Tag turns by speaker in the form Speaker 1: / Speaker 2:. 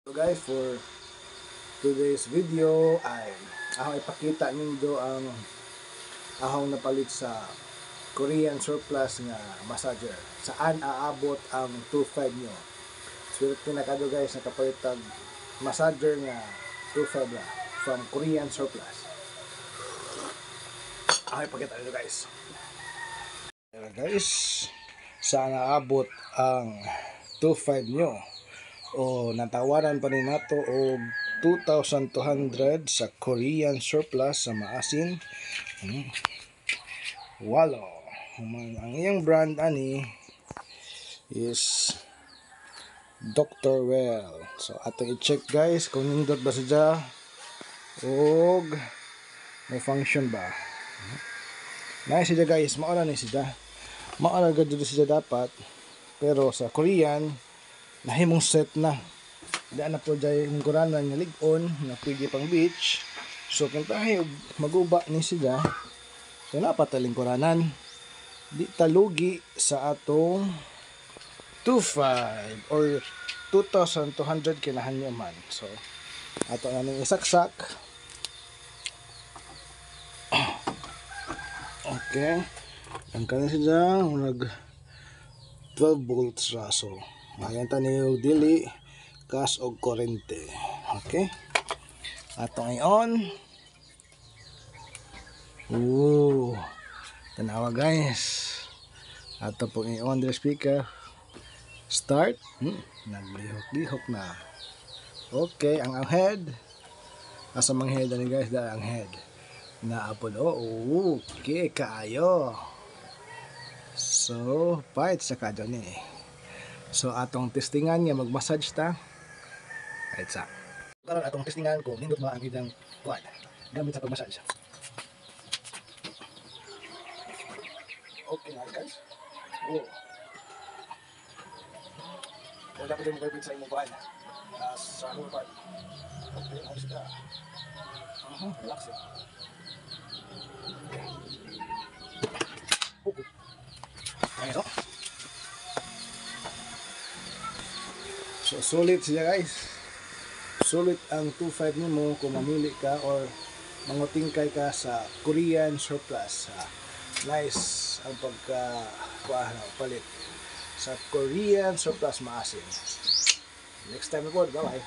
Speaker 1: So guys, for today's video ay ako ipakita ninyo ang ahong napalit sa Korean surplus nga massager. Saan aabot ang 2.5 nyo? Swerte na kado guys, nakapalit tag massager nga 2.5 na from Korean surplus. Ako ipakita ninyo guys. Ayan guys, saan aabot ang 2.5 nyo? O natawaran pa rin nato og 2,200 sa Korean surplus sa maasin. Walo. Ang iyang brand ani is Dr. Well. So atong i-check guys kung nindot ba siya og may function ba. Nice siya guys, maura ni siya. Maura gud siya dapat. Pero sa Korean nahimong set na. Daan na po dyan yung kuranan nga ligon nga pwede pang beach. So kung tayo maguba ni sila, so napataling kuranan. Di talugi sa atong 2.5 or 2,200 kinahan nyo man. So ato na ning isaksak. Okay. Ang kanin siya nag 12 volts ra. So ayan tayo dili gas og kurente. Okay, ato ngayon tanawa guys, ato po ngayon the speaker start. Naglihok-lihok na. Okay, ang head asa mang head ani guys, da ang head na apod. Okay kaayo. So part sa kado ni. So atong testingan nga mag-massage ta. Right sa. Karon atong testingan ko nindot ba ang idang kuan gamit sa pag-massage. Okay na guys. Wala pa din mo kayo sa imong kuan. Sa whole part. Okay, ayos ka. Relax it. Okay. Ayos. So sulit siya guys. Sulit ang 2.5 mo kung mamili ka or mangutingkay ka sa Korean surplus. Nice ang palit sa Korean surplus maasin. Next time report, bye bye.